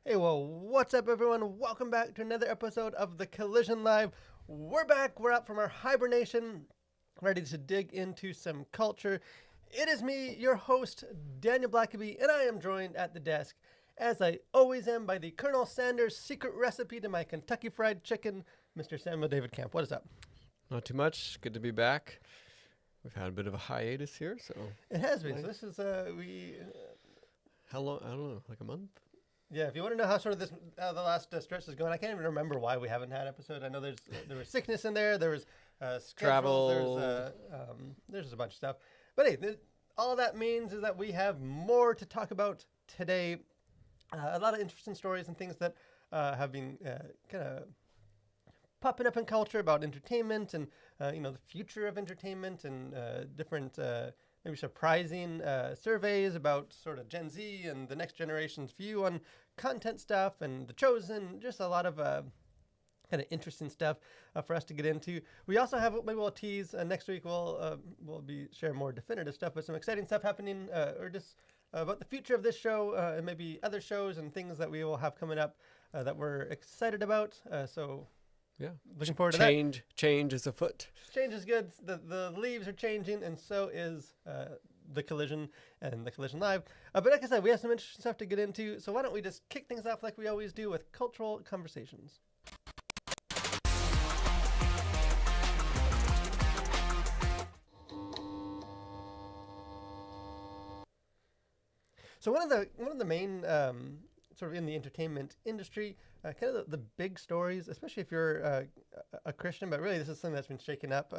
Hey, well, what's up, everyone? Welcome back to another episode of the Collision Live. We're back. We're out from our hibernation, ready to dig into some culture. It is me, your host, Daniel Blackaby, and I am joined at the desk, as I always am, by the Colonel Sanders secret recipe to my Kentucky Fried Chicken, Mr. Samuel David Camp. What is up? Not too much. Good to be back. We've had a bit of a hiatus here, so It has been. Nice. So this is how long? I don't know, like a month. Yeah, if you want to know how sort of the last stretch is going, I can't even remember why we haven't had an episode. I know there was sickness in there, there was Travel. there's a bunch of stuff. But hey, all that means is that we have more to talk about today. A lot of interesting stories and things that have been kind of popping up in culture about entertainment and the future of entertainment and different maybe surprising surveys about sort of Gen Z and the next generation's view on content stuff and The Chosen. Just a lot of kind of interesting stuff for us to get into. We also have, maybe we'll tease next week. We'll be sharing more definitive stuff, but some exciting stuff happening or just about the future of this show and maybe other shows and things that we will have coming up that we're excited about. So Yeah. looking forward to that. Change is afoot. Change is good. The leaves are changing, and so is the Collision and the Collision Live. But like I said, we have some interesting stuff to get into. So why don't we just kick things off like we always do with cultural conversations? So one of the main sort of in the entertainment industry, kind of the big stories, especially if you're a Christian, but really this is something that's been shaken up.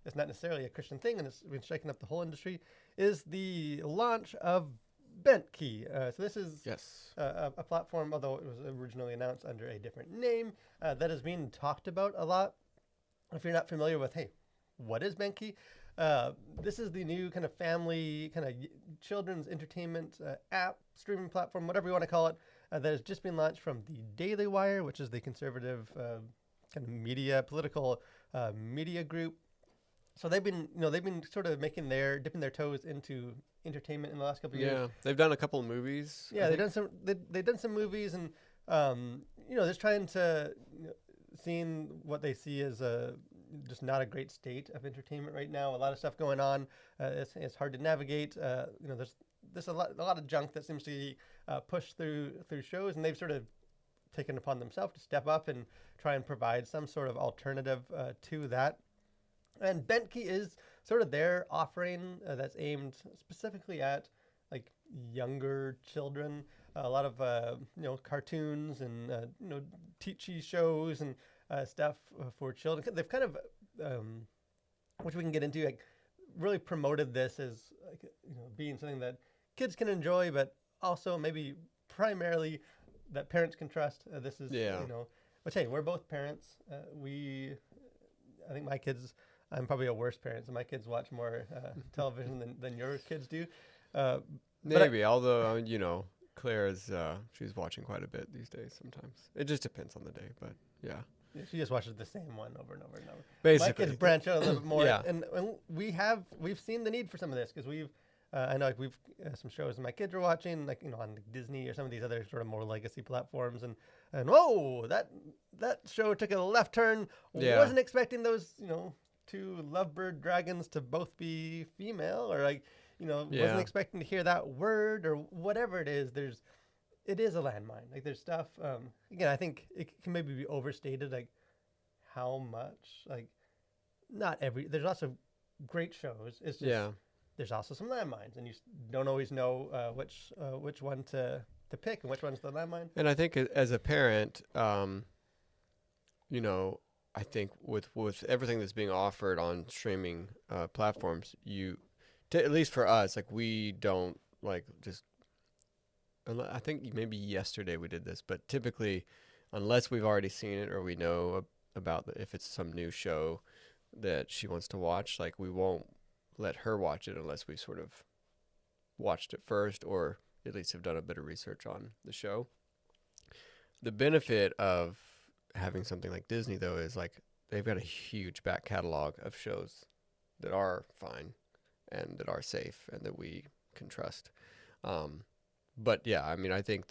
It's not necessarily a Christian thing, and it's been shaking up the whole industry. Is the launch of Bentkey. So this is Yes. a platform, although it was originally announced under a different name, that is being talked about a lot. If you're not familiar with, hey, what is Bentkey? This is the new kind of family, kind of children's entertainment app, streaming platform, whatever you want to call it, that has just been launched from the Daily Wire, which is the conservative kind of media, political media group. So they've been sort of dipping their toes into entertainment in the last couple of years. Yeah, they've done a couple of movies. Yeah, they've done some movies, and just trying to seeing what they see as just not a great state of entertainment right now. A lot of stuff going on. It's hard to navigate. There's a lot of junk that seems to be pushed through shows, and they've sort of taken upon themselves to step up and try and provide some sort of alternative to that. And Bentkey is sort of their offering that's aimed specifically at like younger children. A lot of cartoons and teachy shows and stuff for children. They've kind of, which we can get into, like really promoted this as like being something that kids can enjoy, but also maybe primarily that parents can trust. This is which hey, we're both parents. I think my kids. I'm probably a worse parent, so my kids watch more television than your kids do. Maybe, although Claire is she's watching quite a bit these days. Sometimes it just depends on the day, but yeah. She just watches the same one over and over and over. Basically, my kids branch out a little bit more, Yeah. and we've seen the need for some of this because I know like we've some shows that my kids are watching, like on Disney or some of these other sort of more legacy platforms, and whoa, that show took a left turn. Yeah. Wasn't expecting those two lovebird dragons to both be female, or wasn't expecting to hear that word or whatever it is. It is a landmine. Like there's stuff. Again, I think it can maybe be overstated. Like how much. Like not every. There's lots of great shows. It's just there's also some landmines, and you don't always know which one to pick and which one's the landmine. And I think as a parent, I think with everything that's being offered on streaming platforms, at least for us, like we don't like just. I think maybe yesterday we did this, but typically, unless we've already seen it or we know about if it's some new show that she wants to watch, like we won't let her watch it unless we've sort of watched it first or at least have done a bit of research on the show. The benefit of having something like Disney, though, is like they've got a huge back catalog of shows that are fine and that are safe and that we can trust. But yeah, I mean, I think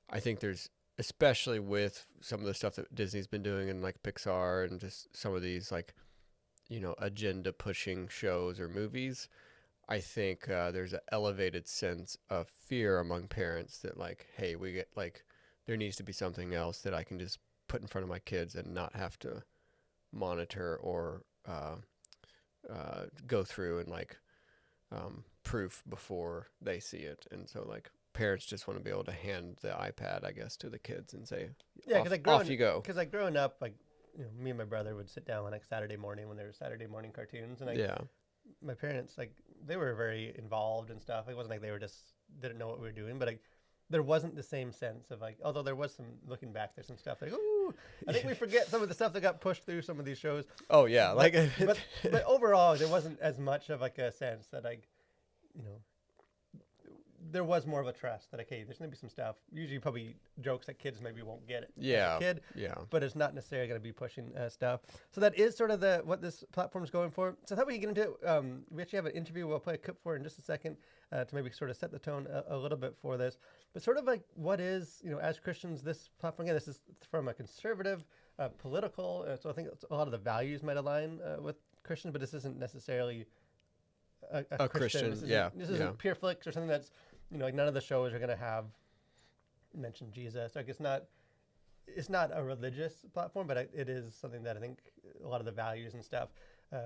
I think there's, especially with some of the stuff that Disney's been doing and like Pixar and just some of these like, agenda pushing shows or movies. I think there's an elevated sense of fear among parents that like, hey, we get like, there needs to be something else that I can just put in front of my kids and not have to monitor or go through and like proof before they see it. And so like parents just want to be able to hand the iPad, I guess, to the kids and say, Yeah, off, because off you go. Because like growing up, like me and my brother would sit down on like Saturday morning when there were Saturday morning cartoons, and like Yeah. my parents like they were very involved and stuff. It wasn't like they were just didn't know what we were doing, but like there wasn't the same sense of like, although there was some looking back, there's some stuff like, ooh, I think we forget some of the stuff that got pushed through some of these shows. Oh yeah, like but overall, there wasn't as much of like a sense that like, you know, there was more of a trust that okay, there's gonna be some stuff. Usually, probably jokes that kids maybe won't get it. Yeah. As a kid. Yeah. But it's not necessarily gonna be pushing stuff. So that is sort of what this platform is going for. So I thought we could get into. We actually have an interview. We'll play a clip for in just a second to maybe sort of set the tone a little bit for this. But sort of like what is as Christians this platform? Again, this is from a conservative, political. So I think a lot of the values might align with Christians, but this isn't necessarily a Christian. This isn't Pure Flix or something that's like none of the shows are going to have mention Jesus. Like it's not a religious platform, but it is something that I think a lot of the values and stuff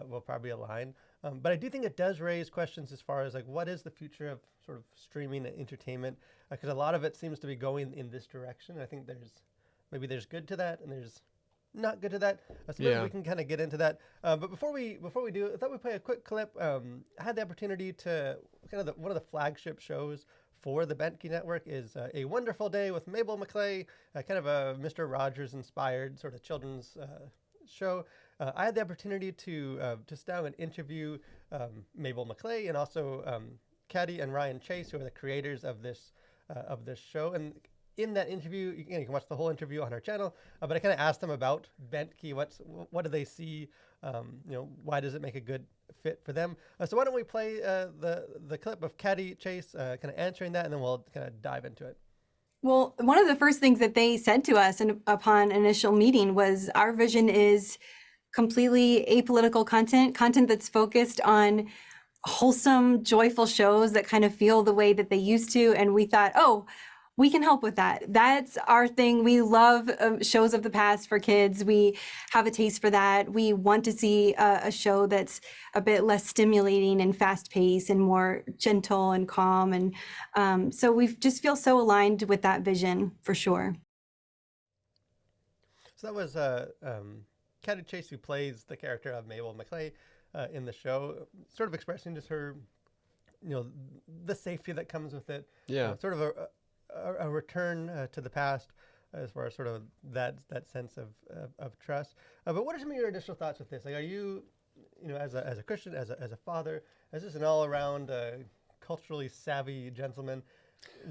will probably align. But I do think it does raise questions as far as like what is the future of sort of streaming and entertainment? Because a lot of it seems to be going in this direction. I think there's good to that and there's not good to that. So maybe we can kind of get into that. But before we do, I thought we'd play a quick clip. I had the opportunity to kind of one of the flagship shows for the Bentkey Network is A Wonderful Day with Mabel McClay, kind of a Mr. Rogers inspired sort of children's show. I had the opportunity to sit down and interview Mabel McClay and also Caddy and Ryan Chase, who are the creators of this show. And in that interview, you can watch the whole interview on our channel. But I kind of asked them about Bentkey. What do they see? Why does it make a good fit for them? So why don't we play the clip of Caddy Chase kind of answering that, and then we'll kind of dive into it. Well, one of the first things that they said to us upon initial meeting was our vision is completely apolitical content that's focused on wholesome, joyful shows that kind of feel the way that they used to. And we thought, oh, we can help with that. That's our thing. We love shows of the past for kids. We have a taste for that. We want to see a show that's a bit less stimulating and fast-paced and more gentle and calm. And so we just feel so aligned with that vision for sure. So that was Caddy Chase, who plays the character of Mabel McClay in the show, sort of expressing just her, the safety that comes with it. Yeah. Sort of a return to the past as far as sort of that sense of trust. But what are some of your initial thoughts with this? Like, are you, as a Christian, as a father, as just an all around culturally savvy gentleman,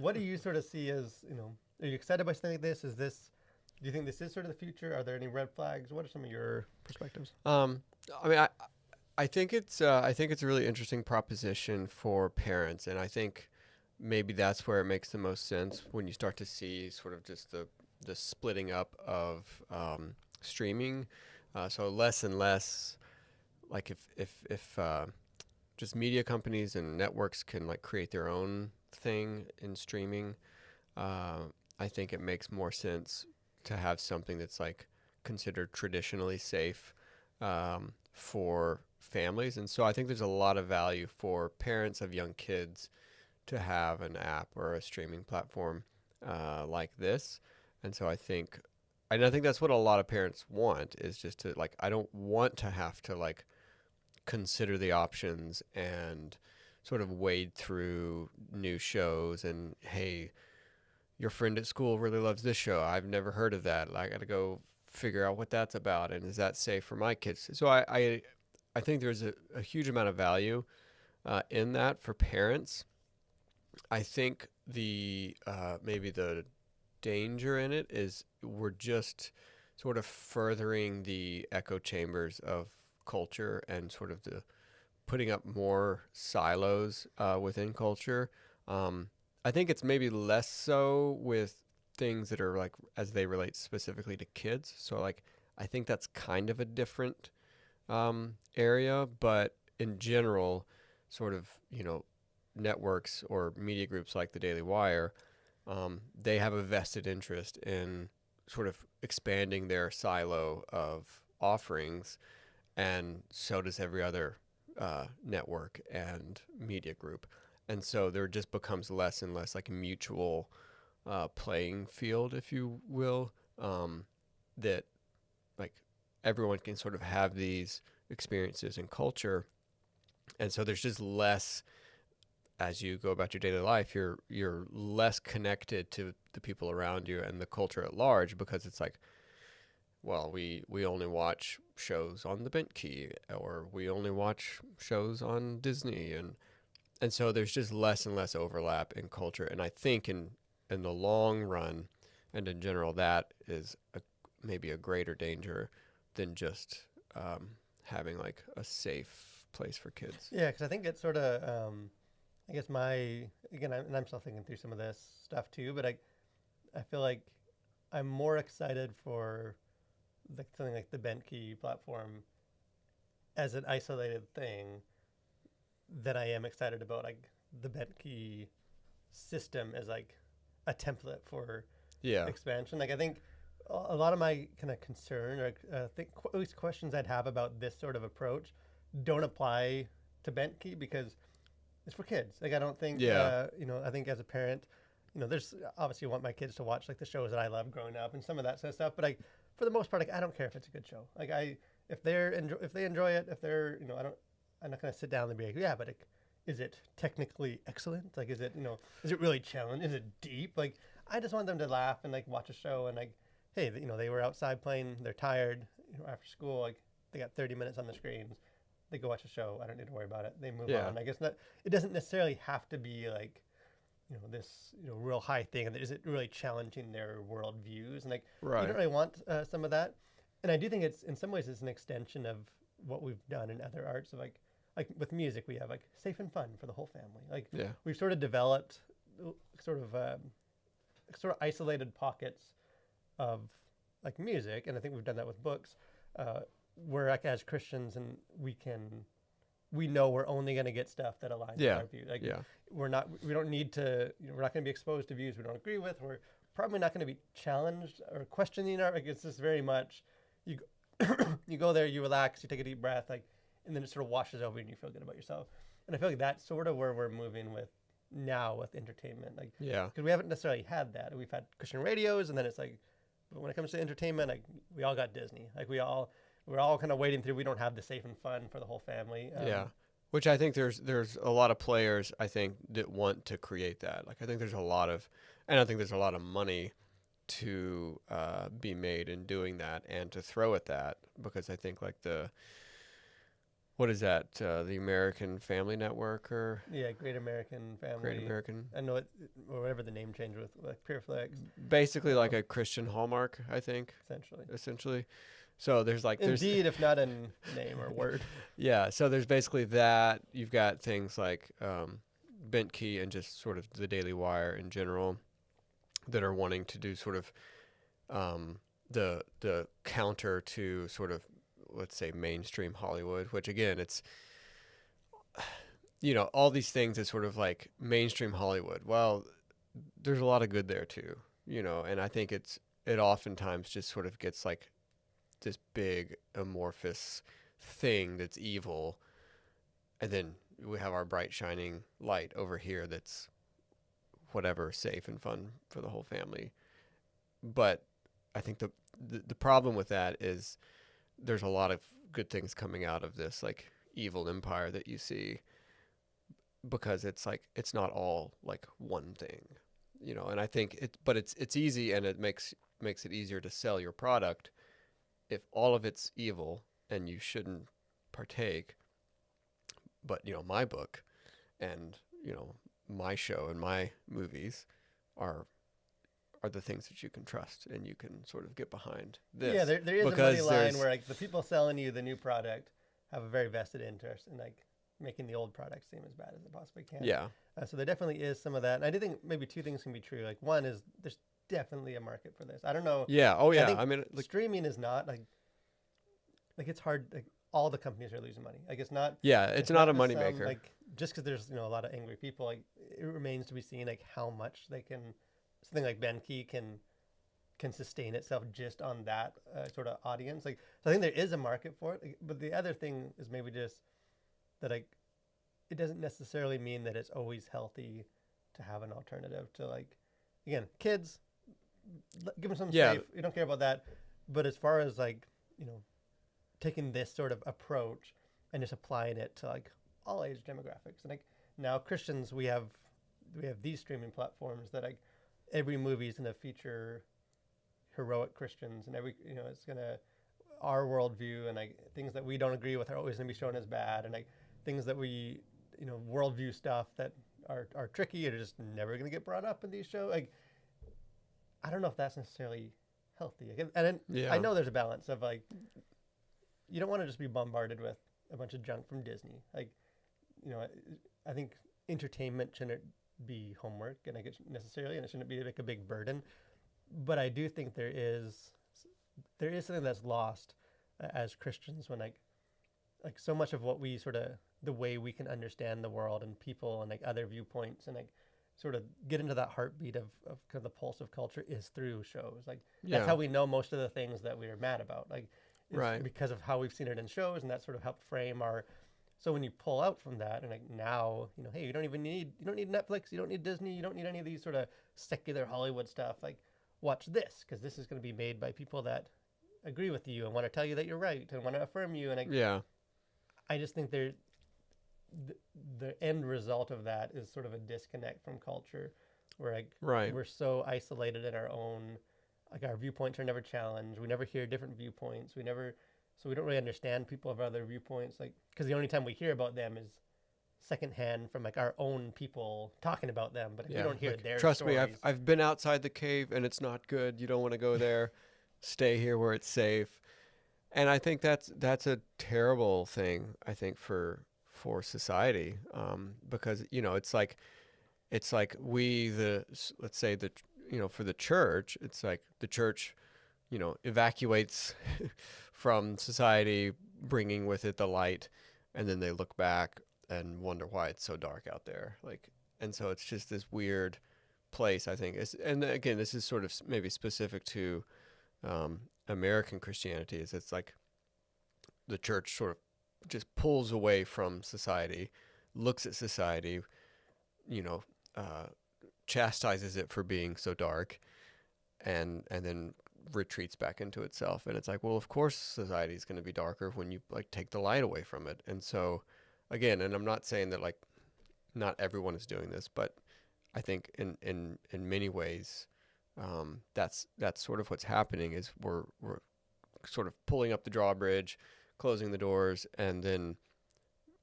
what do you sort of see as, are you excited by something like this? Do you think this is sort of the future? Are there any red flags? What are some of your perspectives? I think it's a really interesting proposition for parents, and I think maybe that's where it makes the most sense when you start to see sort of just the splitting up of streaming. So less and less, like if just media companies and networks can like create their own thing in streaming, I think it makes more sense to have something that's like considered traditionally safe for families. And so I think there's a lot of value for parents of young kids to have an app or a streaming platform like this. And so I think that's what a lot of parents want, is just to like, I don't want to have to like consider the options and sort of wade through new shows and, hey, your friend at school really loves this show. I've never heard of that. I got to go figure out what that's about. And is that safe for my kids? So I think there's a huge amount of value in that for parents. I think maybe the danger in it is we're just sort of furthering the echo chambers of culture and sort of the putting up more silos within culture. I think it's maybe less so with things that are like as they relate specifically to kids. So like I think that's kind of a different area, but in general, sort of, networks or media groups like the Daily Wire, they have a vested interest in sort of expanding their silo of offerings, and so does every other network and media group. And so there just becomes less and less like a mutual playing field, if you will, that like everyone can sort of have these experiences and culture. And so there's just less, as you go about your daily life, you're less connected to the people around you and the culture at large, because it's like, well, we only watch shows on the Bentkey, or we only watch shows on Disney, and so there's just less and less overlap in culture. And I think in the long run and in general, that is maybe a greater danger than just having like a safe place for kids. Yeah, because I think it's sort of, I guess I'm still thinking through some of this stuff too, but I feel like I'm more excited for something like the Bentkey platform as an isolated thing than I am excited about like the Bentkey system as like a template for expansion. Like I think a lot of my kind of concern, or at least questions I'd have about this sort of approach, don't apply to Bentkey because it's for kids. Like I don't think, I think as a parent, there's obviously want my kids to watch like the shows that I love growing up and some of that sort of stuff. But like for the most part, like I don't care if it's a good show. Like if they enjoy it, if they're, I'm not going to sit down and be like, yeah, but is it technically excellent? Like, is it really challenging? Is it deep? Like, I just want them to laugh and like watch a show and like, hey, they were outside playing, they're tired, after school, like they got 30 minutes on the screens, they go watch a show. I don't need to worry about it. They move on. I guess it doesn't necessarily have to be like, this, real high thing, and is it really challenging their world views? And like, you don't really want some of that. And I do think it's, in some ways, it's an extension of what we've done in other arts. Of like with music, we have like safe and fun for the whole family. Like we've sort of developed sort of isolated pockets of like music, and I think we've done that with books. We're like as Christians, and we know we're only going to get stuff that aligns with our view. Like we don't need to, we're not going to be exposed to views we don't agree with. We're probably not going to be challenged or questioning our, like it's just very much, you go there, you relax, you take a deep breath, like, and then it sort of washes over you and you feel good about yourself. And I feel like that's sort of where we're moving with now with entertainment. Like, because we haven't necessarily had that. We've had Christian radios, and then it's like, but when it comes to entertainment, like we all got Disney. Like we're all kind of wading through. We don't have the safe and fun for the whole family. Which I think there's a lot of players, I think, that want to create that. Like I think there's a lot of money to be made in doing that and to throw at that, because I think like what is that? The American Family Network, or Great American Family. Great American. I know it, or whatever the name change with like PureFlix. Basically, like a Christian Hallmark, I think. Essentially. So there's like indeed, if not in name or word. So there's basically that. You've got things like Bentkey and just sort of the Daily Wire in general that are wanting to do sort of the counter to sort of, let's say, mainstream Hollywood, which again, it's, all these things that sort of like mainstream Hollywood. Well, there's a lot of good there too, and I think it oftentimes just sort of gets like this big amorphous thing that's evil. And then we have our bright shining light over here that's whatever, safe and fun for the whole family. But I think the problem with that is there's a lot of good things coming out of this like evil empire that you see, because it's like it's not all like one thing, and I think it's easy, and it makes it easier to sell your product if all of it's evil and you shouldn't partake. But my book and my show and my movies are the things that you can trust and you can sort of get behind this. Yeah, there is a money line where like the people selling you the new product have a very vested interest in like making the old product seem as bad as it possibly can. So there definitely is some of that. And I do think maybe two things can be true. Like one is definitely a market for this. I don't know. Yeah. Oh, I yeah. think I mean, like, streaming is not like it's hard. Like all the companies are losing money. Like it's not. yeah, it's not a just some, moneymaker. like just because there's a lot of angry people. Like it remains to be seen like how much they can. Something like Bentkey can sustain itself just on that sort of audience. Like so, I think there is a market for it. Like, but the other thing is maybe just that like it doesn't necessarily mean that it's always healthy to have an alternative to like again kids. Give them something Yeah. safe. You don't care about that. But as far as like taking this sort of approach and just applying it to like all age demographics. And like now Christians, we have these streaming platforms that like every movie is going to feature heroic Christians, and every it's going to our worldview and like things that we don't agree with are always going to be shown as bad, and like things that we worldview stuff that are tricky are just never going to get brought up in these shows. Like I don't know if that's necessarily healthy. And then Yeah. I know there's a balance of like you don't want to just be bombarded with a bunch of junk from Disney. Like, I think entertainment shouldn't be homework, and I guess necessarily, and it shouldn't be like a big burden. But I do think there is something that's lost as Christians when like so much of what we sort of the way we can understand the world and people and like other viewpoints and like sort of get into that heartbeat of kind of the pulse of culture is through shows. Like that's how we know most of the things that we are mad about. Like Right. because of how we've seen it in shows, and that sort of helped frame our. So when you pull out from that, and like now, hey, you don't need Netflix, you don't need Disney, you don't need any of these sort of secular Hollywood stuff. Like, watch this because this is going to be made by people that agree with you and want to tell you that you're right and want to affirm you. And I just think the end result of that is sort of a disconnect from culture, where like we're so isolated in our own. Like our viewpoints are never challenged. We never hear different viewpoints. So we don't really understand people of other viewpoints. Like, because the only time we hear about them is secondhand from like our own people talking about them. But we don't hear like, their trust stories. me, I've been outside the cave and it's not good. You don't want to go there. Stay here where it's safe. And I think that's a terrible thing. I think for society, because it's like let's say for the church, it's like the church, evacuates from society, bringing with it the light, and then they look back and wonder why it's so dark out there. Like, and so it's just this weird place, I think. And again, this is sort of maybe specific to American Christianity. It's like the church sort of just pulls away from society, looks at society, chastises it for being so dark, and then retreats back into itself. And it's like, well, of course society is going to be darker when you like take the light away from it. And so again, and I'm not saying that like not everyone is doing this, but I think in many ways that's sort of what's happening is we're sort of pulling up the drawbridge, closing the doors, and then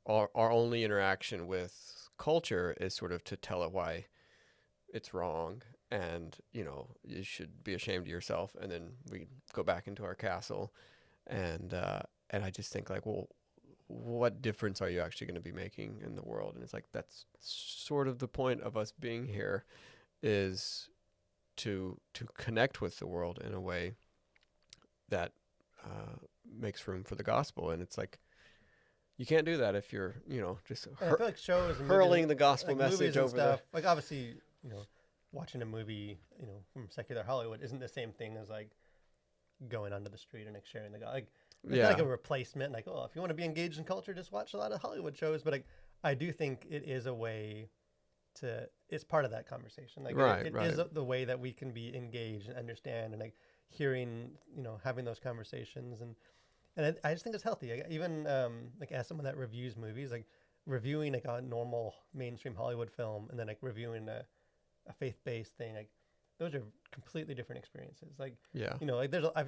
our only interaction with culture is sort of to tell it why it's wrong, and you should be ashamed of yourself, and then we go back into our castle, and I just think like, well, what difference are you actually going to be making in the world? And it's like that's sort of the point of us being here, is to connect with the world in a way that makes room for the gospel. And it's like you can't do that if you're just I feel like shows and hurling movies, the gospel like message over stuff. Like obviously, watching a movie, from secular Hollywood isn't the same thing as like going onto the street and like sharing the gospel. Like it's not like a replacement. Like, oh, if you want to be engaged in culture, just watch a lot of Hollywood shows. But like, I do think it is a way to. It's part of that conversation. Like, it is the way that we can be engaged and understand and like hearing, having those conversations and I just think it's healthy. Like, even like as someone that reviews movies, like reviewing like a normal mainstream Hollywood film and then like reviewing a faith-based thing, like those are completely different experiences. Like, like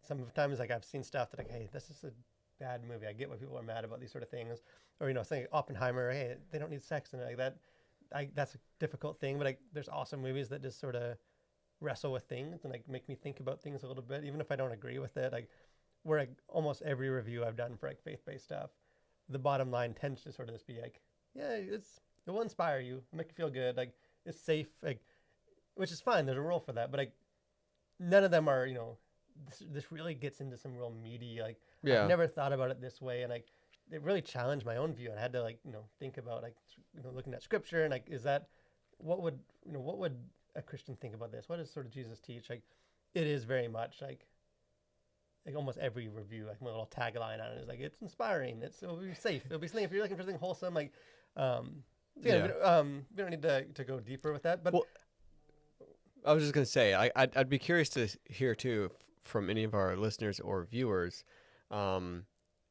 sometimes like I've seen stuff that like, hey, this is a bad movie. I get why people are mad about these sort of things, or saying Oppenheimer, hey, they don't need sex in it, like that. That's a difficult thing, but like there's awesome movies that just sort of wrestle with things and like make me think about things a little bit, even if I don't agree with it. Like where like almost every review I've done for like faith-based stuff, the bottom line tends to sort of just be like, yeah, it will inspire you, make you feel good, like it's safe, like which is fine. There's a role for that, but like none of them are, this really gets into some real meaty, like Yeah. I've never thought about it this way. And like, it really challenged my own view. And I had to like, think about like, looking at scripture and like, is that, what would a Christian think about this? What does sort of Jesus teach? Like, it is very much like almost every review, like my little tagline on it is like, it's inspiring. It'll be safe. It'll be safe. If you're looking for something wholesome, like, Yeah. we don't need to go deeper with that, but Well, I was just gonna say, I'd be curious to hear too from any of our listeners or viewers.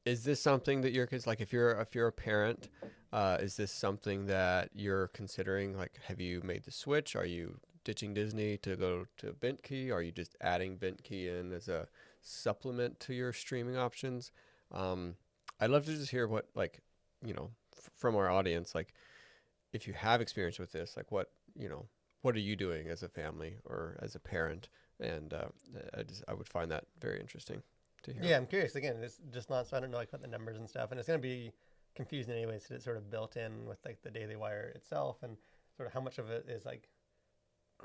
Is this something that your kids, like, if you're a parent, is this something that you're considering? Like, have you made the switch? Are you ditching Disney to go to Bentkey? Are you just adding Bentkey in as a supplement to your streaming options? I'd love to just hear what, like, from our audience, like, if you have experience with this, like, what are you doing as a family or as a parent? And I would find that very interesting to hear. yeah, I'm curious. Again, it's just not, so I don't know like what the numbers and stuff, and it's going to be confusing anyways. So it's sort of built in with like the Daily Wire itself, and sort of how much of it is like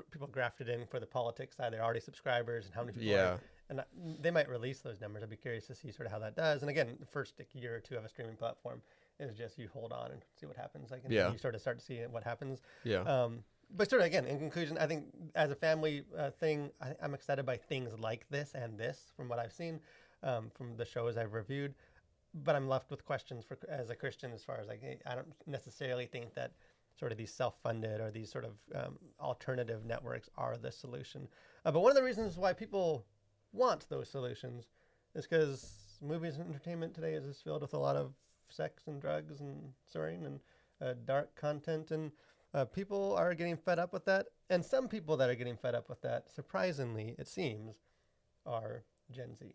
people grafted in for the politics side. They're already subscribers, and how many people Yeah. are, and they might release those numbers. I'd be curious to see sort of how that does. And again, the first year or two of a streaming platform is just you hold on and see what happens. Like, until Yeah. you sort of start to see what happens. Yeah. But sort of again, in conclusion, I think as a family thing, I'm excited by things like this and this from what I've seen from the shows I've reviewed. But I'm left with questions as a Christian, as far as like, hey, I don't necessarily think that sort of these self-funded or these sort of alternative networks are the solution. But one of the reasons why people want those solutions is because movies and entertainment today is just filled with a lot of sex and drugs and swearing and dark content, and people are getting fed up with that. And some people that are getting fed up with that, surprisingly, it seems, are Gen Z.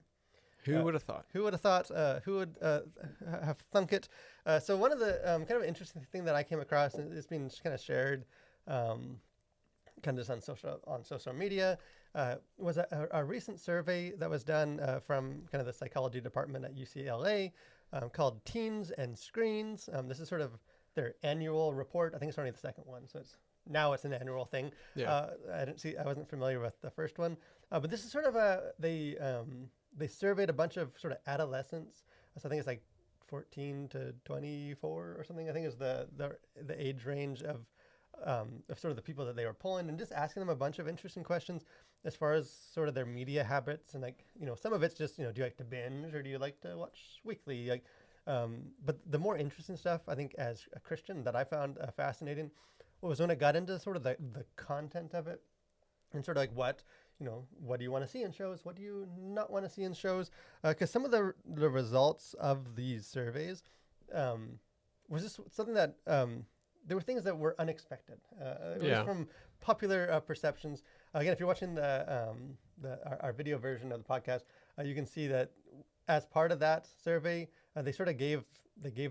Who would have thought? Who would have thought? Who would have thunk it? So one of the kind of interesting thing that I came across, and it's been kind of shared, kind of just on social media, was a recent survey that was done from kind of the psychology department at UCLA, called Teens and Screens. This is sort of their annual report. I think it's only the second one, so now it's an annual thing. Yeah. I wasn't familiar with the first one, but this is sort of they surveyed a bunch of sort of adolescents. So I think it's like 14 to 24 or something. I think is the age range of sort of the people that they were polling, and just asking them a bunch of interesting questions as far as sort of their media habits. And like, some of it's just, do you like to binge or do you like to watch weekly? Like, but the more interesting stuff, I think, as a Christian, that I found fascinating was when it got into sort of the content of it, and sort of like what do you want to see in shows? What do you not want to see in shows? Because some of the results of these surveys was just something that there were things that were unexpected. It was from popular perceptions. Again, if you're watching our video version of the podcast, you can see that as part of that survey, they sort of gave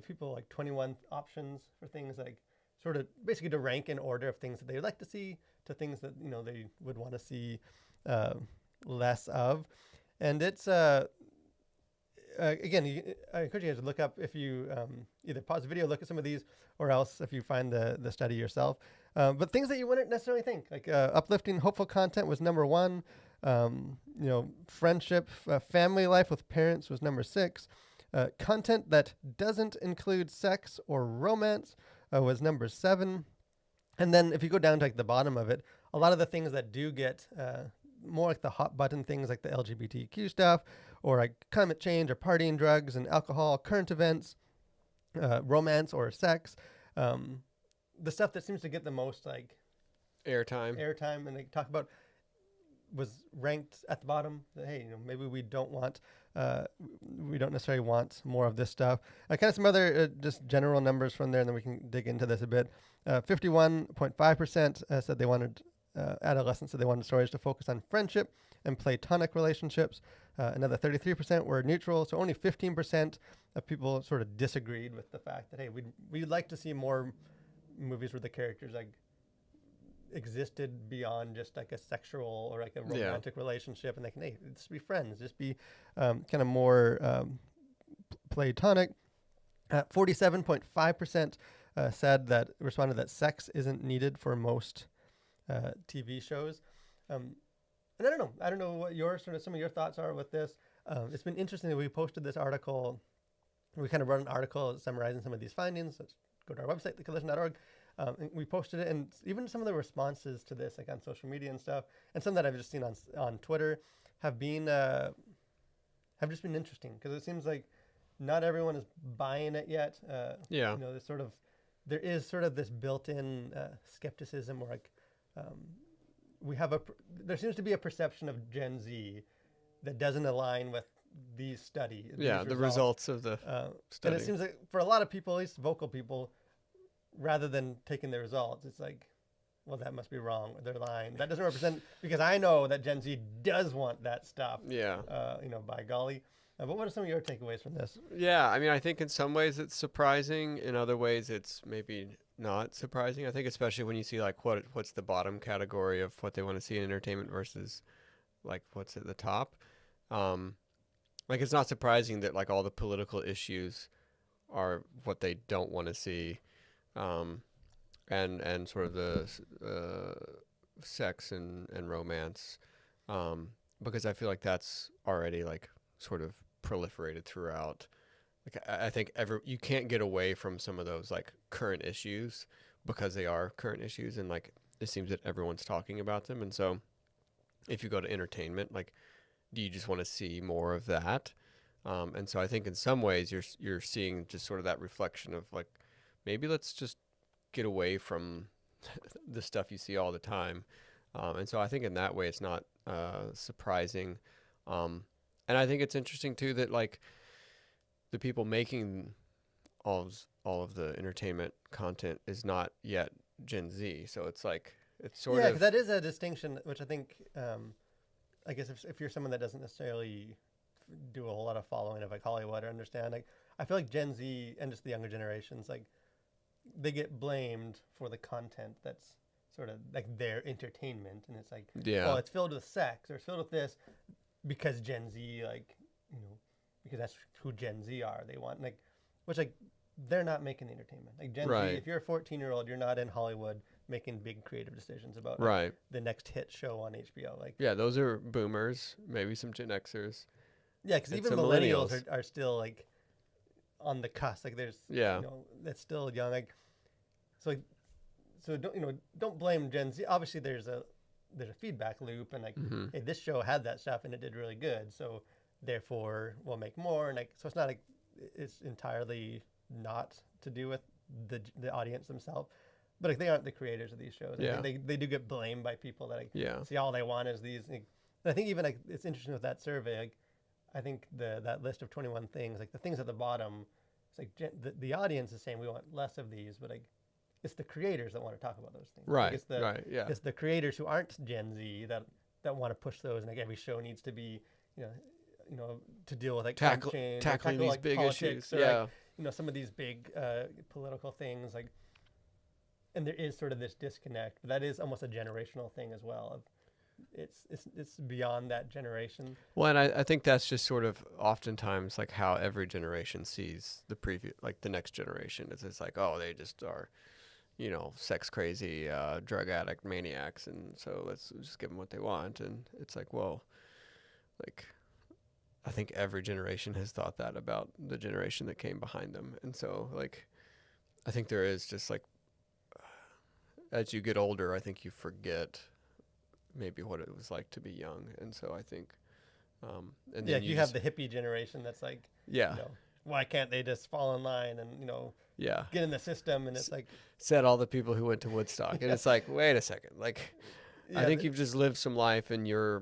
people like 21 options for things, like sort of basically to rank in order of things that they would like to see to things that they would want to see less of. And it's again, I encourage you guys to look up, if you either pause the video, look at some of these, or else if you find the study yourself. But things that you wouldn't necessarily think, like uplifting, hopeful content was number 1. Friendship, family life with parents was number 6. Content that doesn't include sex or romance was number 7. And then if you go down to like the bottom of it, a lot of the things that do get more like the hot button things, like the LGBTQ stuff, or like climate change, or partying, drugs and alcohol, current events, romance or sex, the stuff that seems to get the most like Airtime, and they talk about, was ranked at the bottom. That, hey, maybe we don't necessarily want more of this stuff. Kind of some other just general numbers from there, and then we can dig into this a bit. 51.5% said they wanted adolescents said they wanted stories to focus on friendship and platonic relationships. Another 33% were neutral, so only 15% of people sort of disagreed with the fact that, hey, we'd like to see more movies where the characters like existed beyond just like a sexual or like a romantic relationship, and they can, hey, just be friends, just be kind of more platonic. 47.5% responded that sex isn't needed for most TV shows. And I don't know what your some of your thoughts are with this. It's been interesting that we posted this article. We kind of wrote an article summarizing some of these findings. Let's go to our website, thecoalition.org. And we posted it, and even some of the responses to this, like on social media and stuff, and some that I've just seen on Twitter, have just been interesting, because it seems like not everyone is buying it yet. Yeah. There is sort of this built-in skepticism, where like there seems to be a perception of Gen Z that doesn't align with these studies. Yeah, the results of the study. And it seems like for a lot of people, at least vocal people, rather than taking the results, it's like, well, that must be wrong. They're lying. That doesn't represent, because I know that Gen Z does want that stuff. Yeah. By golly. But what are some of your takeaways from this? Yeah, I mean, I think in some ways it's surprising. In other ways, it's maybe not surprising. I think especially when you see like what's the bottom category of what they want to see in entertainment versus like what's at the top. Like it's not surprising that like all the political issues are what they don't want to see. And sort of the sex and romance, because I feel like that's already like sort of proliferated throughout. Like I think you can't get away from some of those like current issues, because they are current issues, and like it seems that everyone's talking about them. And so if you go to entertainment, like, do you just want to see more of that? And so I think in some ways you're seeing just sort of that reflection of like, maybe let's just get away from the stuff you see all the time. And so I think in that way it's not surprising. And I think it's interesting too that like the people making all of the entertainment content is not yet Gen Z. So it's like, it's sort of... Yeah, because that is a distinction, which I think, I guess if you're someone that doesn't necessarily do a whole lot of following of like Hollywood or understand, like I feel like Gen Z and just the younger generations, like they get blamed for the content that's sort of like their entertainment, and it's like, well, it's filled with sex or it's filled with this because Gen Z, like, because that's who Gen Z are. They want like, which like they're not making the entertainment. Like Gen Z, if you're a 14-year-old, you're not in Hollywood making big creative decisions about like, the next hit show on HBO. Like, yeah, those are boomers, maybe some Gen Xers. Yeah, because even millennials are still like on the cusp. Like there's, that's still young. Like, so don't blame Gen Z. Obviously, there's a feedback loop, and like, hey, this show had that stuff and it did really good, so therefore we'll make more. And like, so it's not like it's entirely not to do with the audience themselves, but like they aren't the creators of these shows. Yeah, they do get blamed by people that like see all they want is these. Like, and I think even like it's interesting with that survey. Like, I think that list of 21 things, like the things at the bottom, it's like the audience is saying we want less of these, but like it's the creators that want to talk about those things. Right. Like it's the creators who aren't Gen Z that want to push those, and like every show needs to be, to deal with like tackling these like big issues. Or, like, some of these big political things, like, and there is sort of this disconnect, but that is almost a generational thing as well. Of it's beyond that generation. Well, and I think that's just sort of oftentimes like how every generation sees the next generation. It's like, oh, they just are, sex crazy, drug addict maniacs, and so let's just give them what they want. And it's like, well, like, I think every generation has thought that about the generation that came behind them. And so like, I think there is just like, as you get older, I think you forget maybe what it was like to be young. And so I think, and then you have the hippie generation that's like, why can't they just fall in line and, get in the system? And it's like, said all the people who went to Woodstock. And it's like, wait a second. Like, I think you've just lived some life and you're,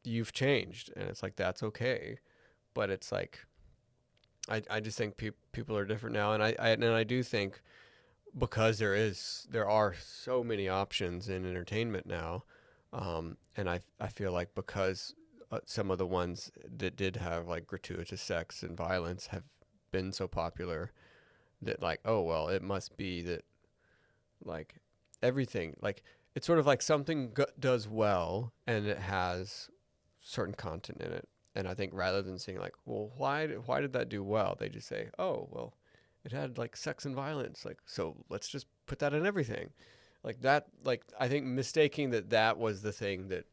you've changed, and it's like, that's okay. But it's like, I just think people are different now. And I do think, because there are so many options in entertainment now, and I feel like because some of the ones that did have like gratuitous sex and violence have been so popular, that like, oh well, it must be that like everything, like it's sort of like something does well and it has certain content in it. And I think rather than saying like, well, why did that do well, they just say, oh well, it had like sex and violence, like, so let's just put that in everything. like that. Like I think mistaking that was the thing that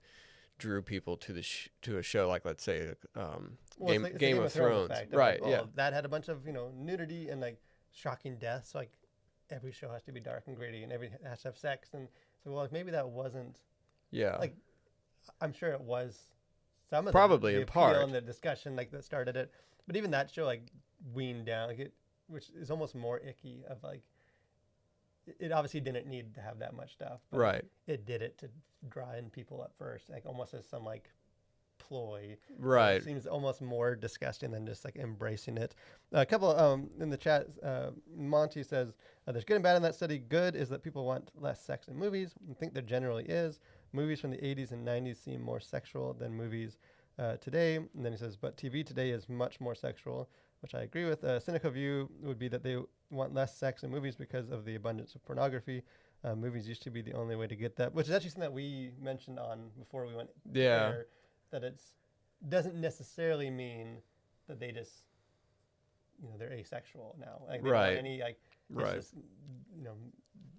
drew people to to a show like, let's say, Well, it's the Game of Thrones, effect of, right? like, Yeah, oh, that had a bunch of nudity and like shocking deaths. Like every show has to be dark and gritty, and every has to have sex. And so, well, like, maybe that wasn't yeah, like, I'm sure it was some of probably the in appeal part. and the discussion like that started it. But even that show like weaned down, like it, which is almost more icky. Of like, it obviously didn't need to have that much stuff, but Right. it did it to draw in people at first, like almost as some like ploy. Right. It seems almost more disgusting than just like embracing it. A couple in the chat, Monty says, there's good and bad in that study. Good is that people want less sex in movies. I think there generally is. Movies from the 80s and 90s seem more sexual than movies today. And then he says, but TV today is much more sexual, which I agree with. A cynical view would be that they want less sex in movies because of the abundance of pornography. Movies used to be the only way to get that, which is actually something that we mentioned on before we went Yeah. there, that it's doesn't necessarily mean that they just they're asexual now. Like they don't want Right. any like it's Right. just,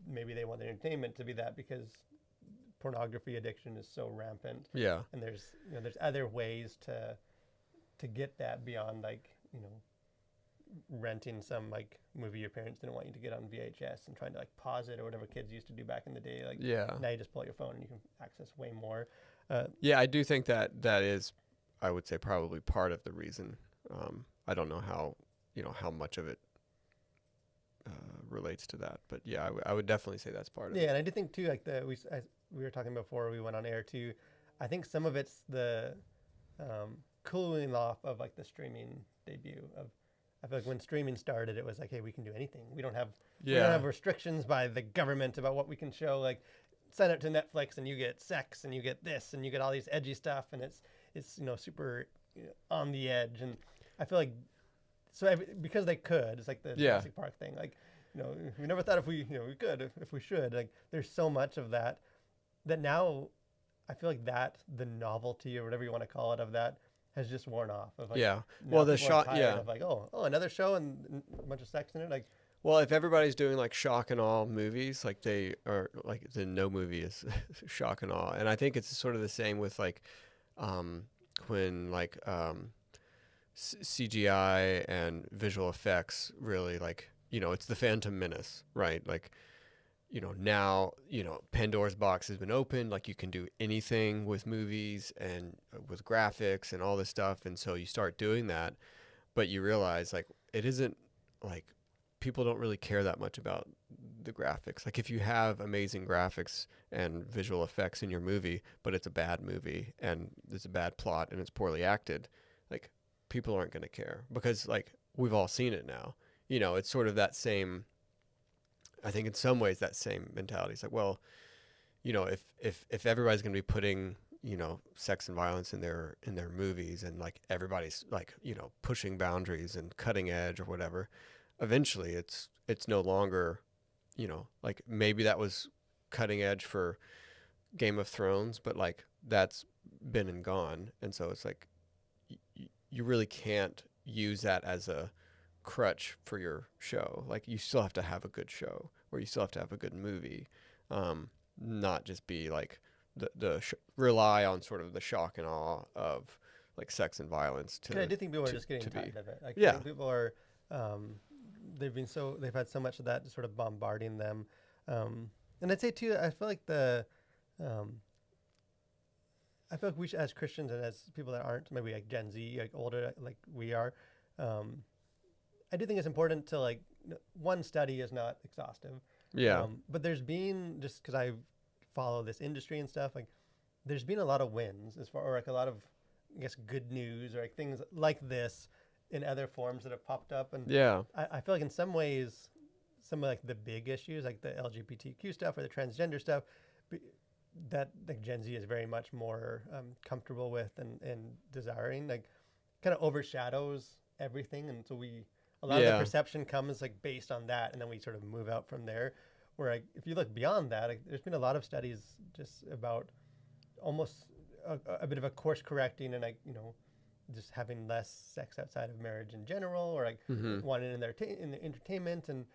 maybe they want their entertainment to be that because pornography addiction is so rampant, Yeah. and there's other ways to get that beyond like renting some like movie your parents didn't want you to get on VHS and trying to like pause it or whatever kids used to do back in the day. Like Yeah. now you just pull out your phone and you can access way more. Yeah, I do think that is, I would say, probably part of the reason. I don't know how much of it relates to that, but yeah, I would definitely say that's part of it. Yeah, and I do think too, like we were talking before we went on air too. I think some of it's the cooling off of like the streaming debut of. I feel like when streaming started, it was like, hey, we can do anything. We don't have restrictions by the government about what we can show. Like, sign up to Netflix and you get sex and you get this and you get all these edgy stuff and it's super on the edge. And I feel like because they could, it's like the Jurassic Park thing. Like, we never thought if we could if we should. Like, there's so much of that now I feel like that the novelty or whatever you want to call it of that has just worn off. Of like, Well, the people are shot, tired of like, oh, another show and a bunch of sex in it. Like, well, if everybody's doing like shock and awe movies, like they are, like then no movie is shock and awe. And I think it's sort of the same with like when like CGI and visual effects really like it's the Phantom Menace, right? Like now Pandora's box has been opened. Like you can do anything with movies and with graphics and all this stuff, and so you start doing that, but you realize like it isn't like people don't really care that much about the graphics. Like if you have amazing graphics and visual effects in your movie, but it's a bad movie and there's a bad plot and it's poorly acted, like people aren't going to care because like we've all seen it now. It's sort of that same, I think in some ways that same mentality. It's like, well, if everybody's going to be putting, sex and violence in their movies and like everybody's like, pushing boundaries and cutting edge or whatever, eventually it's no longer, like maybe that was cutting edge for Game of Thrones, but like that's been and gone. And so it's like you really can't use that as a crutch for your show. Like you still have to have a good show or you still have to have a good movie, not just be like rely on sort of the shock and awe of like sex and violence. I do think people are just getting tired of it. Like, yeah, I think people are they've had so much of that sort of bombarding them, and I'd say too, I feel like I feel like we should, as Christians and as people that aren't maybe like Gen Z, like older, like we are, I do think it's important to like, one study is not exhaustive. Yeah. But there's been, just because I follow this industry and stuff, like there's been a lot of wins as far, or like a lot of, I guess, good news or like things like this in other forms that have popped up. And I feel like in some ways, some of like the big issues, like the LGBTQ stuff or the transgender stuff, that like Gen Z is very much more comfortable with and desiring, like kind of overshadows everything. And so a lot of the perception comes like based on that. And then we sort of move out from there. Where like, if you look beyond that, like, there's been a lot of studies just about almost a bit of a course correcting and like, just having less sex outside of marriage in general, or like wanting in the entertainment. And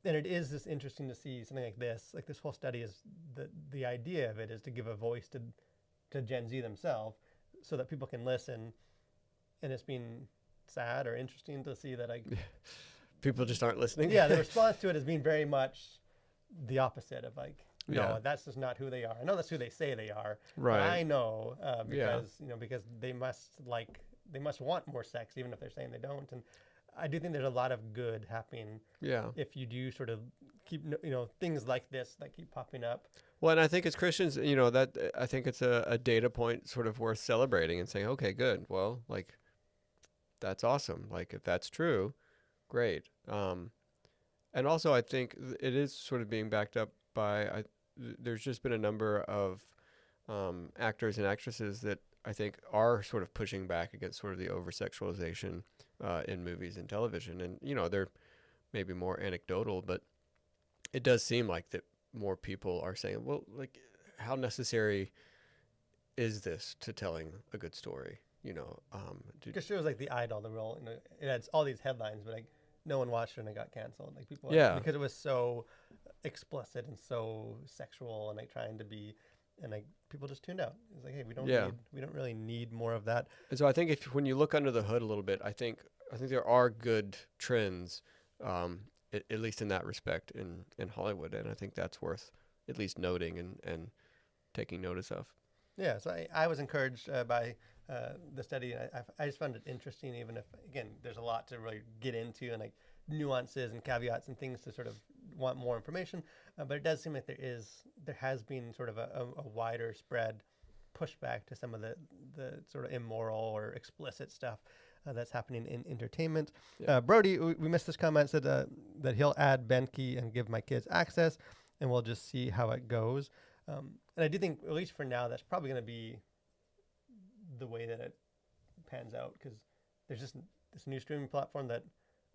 and it is just interesting to see something like this. Like this whole study is the idea of it is to give a voice to Gen Z themselves, so that people can listen. And it's been sad or interesting to see that People just aren't listening. yeah, the response to it has been very much the opposite of like, no, Yeah. that's just not who they are. I know that's who they say they are. Right. But I know because they must want more sex, even if they're saying they don't. And I do think there's a lot of good happening Yeah. if you do sort of keep, things like this that keep popping up. Well, and I think as Christians, that I think it's a data point sort of worth celebrating and saying, okay, good. Well, like, that's awesome. Like, if that's true, great. And also I think it is sort of being backed up by, there's just been a number of actors and actresses that I think are sort of pushing back against sort of the over-sexualization in movies and television. And, they're maybe more anecdotal, but it does seem like that more people are saying, well, like, how necessary is this to telling a good story? Because shows like The Idol, the real, it had all these headlines, but like no one watched it and it got canceled. Like people, because it was so explicit and so sexual and like trying to be, and like people just tuned out. It's like, hey, we don't really need more of that. And so I think when you look under the hood a little bit, I think there are good trends, at least in that respect in Hollywood, and I think that's worth at least noting and taking notice of. Yeah, so I was encouraged by the study. I just found it interesting, even if, again, there's a lot to really get into and like nuances and caveats and things to sort of want more information. But it does seem like there has been sort of a wider spread pushback to some of the sort of immoral or explicit stuff that's happening in entertainment. Yeah. Brody, we missed this comment, said that he'll add Bentkey and give my kids access, and we'll just see how it goes. And I do think, at least for now, that's probably going to be the way that it pans out, because there's just this new streaming platform that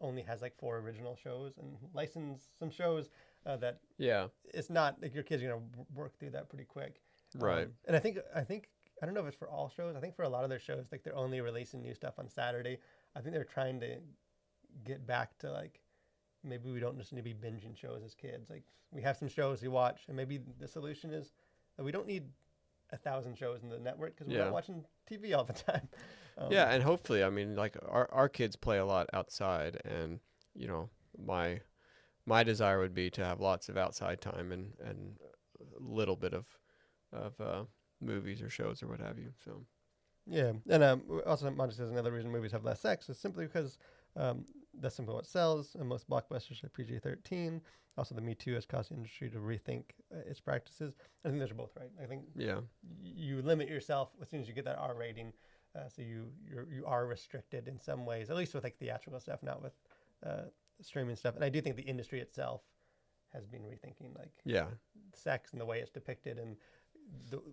only has like 4 original shows and license some shows that it's not like your kids are going to work through that pretty quick. Right. And I think I don't know if it's for all shows. I think for a lot of their shows, like they're only releasing new stuff on Saturday. I think they're trying to get back to like, maybe we don't just need to be binging shows as kids. Like we have some shows we watch, and maybe the solution is that we don't need 1,000 shows in the network because we're not watching TV all the time. And hopefully, I mean, like our kids play a lot outside, and my desire would be to have lots of outside time and a little bit of movies or shows or what have you. So yeah, and also Monica says another reason movies have less sex is simply because that's simply what sells, and most blockbusters are PG-13. Also, the Me Too has caused the industry to rethink its practices. I think those are both right. I think you limit yourself as soon as you get that R rating, so you are restricted in some ways, at least with like theatrical stuff, not with streaming stuff. And I do think the industry itself has been rethinking like sex and the way it's depicted, and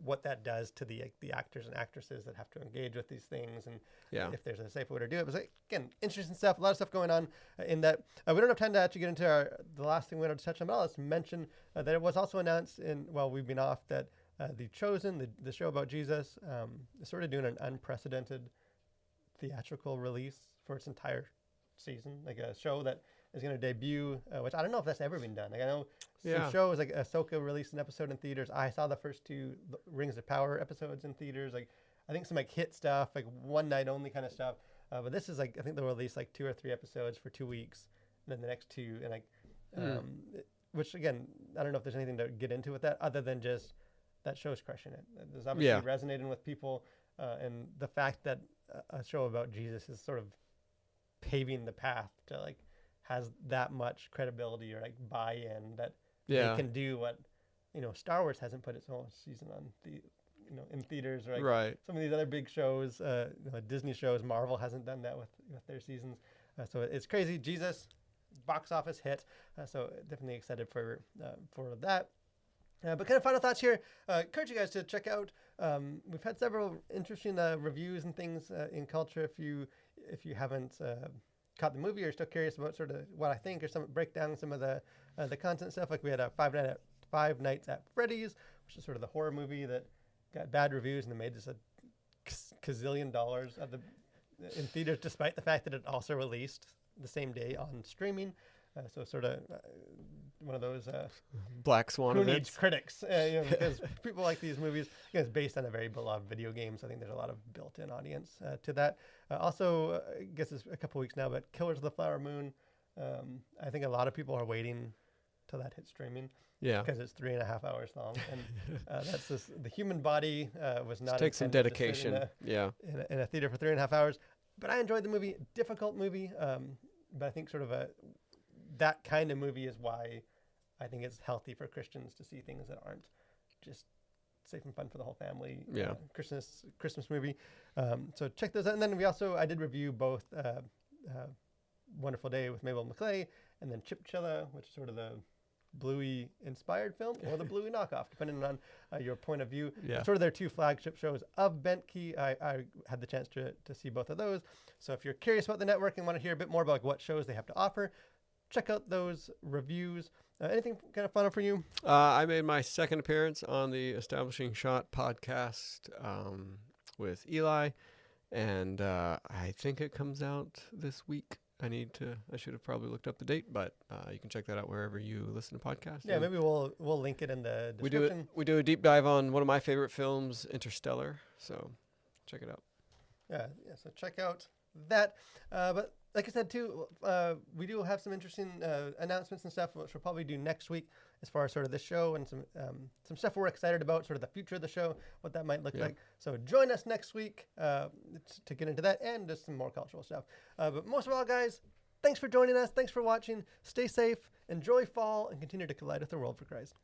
what that does to the actors and actresses that have to engage with these things, and if there's a safer way to do it. But like, again, interesting stuff, a lot of stuff going on in that. We don't have time to actually get into the last thing we wanted to touch on, but I'll just mention that it was also announced while we've been off that The Chosen, the show about Jesus, is sort of doing an unprecedented theatrical release for its entire season, like a show that is going to debut, which I don't know if that's ever been done. Like I know some shows like Ahsoka released an episode in theaters. I saw the first 2 Rings of Power episodes in theaters. Like I think some like hit stuff, like one night only kind of stuff. But this is like, I think they'll release like 2 or 3 episodes for 2 weeks, and then the next 2, and like, which again, I don't know if there's anything to get into with that other than just that show's crushing it. There's obviously resonating with people, and the fact that a show about Jesus is sort of paving the path to like has that much credibility or like buy-in that they can do what Star Wars hasn't put its whole season on the in theaters, or like some of these other big shows, Disney shows. Marvel hasn't done that with their seasons, so it's crazy. Jesus, box office hit, so definitely excited for that. But kind of final thoughts here. Encourage you guys to check out. We've had several interesting reviews and things in culture. If you haven't caught the movie or still curious about sort of what I think, or some break down some of the content stuff, like we had a Five Nights at Freddy's, which is sort of the horror movie that got bad reviews and they made just a gazillion dollars in theaters, despite the fact that it also released the same day on streaming. So sort of one of those Black Swan who needs events. critics, because people like these movies. It's based on a very beloved video game, so I think there's a lot of built-in audience to that. Also, I guess it's a couple weeks now, but Killers of the Flower Moon. I think a lot of people are waiting till that hits streaming. Yeah. Because it's 3.5 hours long, and that's just the human body was not. Takes some intended to sit dedication. Yeah. in a theater for 3.5 hours. But I enjoyed the movie. Difficult movie, but I think sort of that kind of movie is why I think it's healthy for Christians to see things that aren't just safe and fun for the whole family. Yeah. Christmas movie. So check those out. And then I did review both Wonderful Day with Mabel McClay and then Chipchilla, which is sort of the Bluey inspired film or the Bluey knockoff, depending on your point of view. Yeah. Sort of their two flagship shows of Bentkey. I had the chance to see both of those. So if you're curious about the network and want to hear a bit more about what shows they have to offer, check out those reviews. Anything kind of fun for you? I made my second appearance on the Establishing Shot podcast with Eli, and I think it comes out this week. I should have probably looked up the date, but you can check that out wherever you listen to podcasts. Yeah, maybe we'll link it in the description. We do a deep dive on one of my favorite films, Interstellar. So check it out. Yeah. So check out that. But like I said too, we do have some interesting announcements and stuff, which we'll probably do next week as far as sort of the show and some stuff we're excited about, sort of the future of the show, what that might look like. So join us next week to get into that and just some more cultural stuff. But most of all, guys, thanks for joining us. Thanks for watching. Stay safe, enjoy fall, and continue to collide with the world for Christ.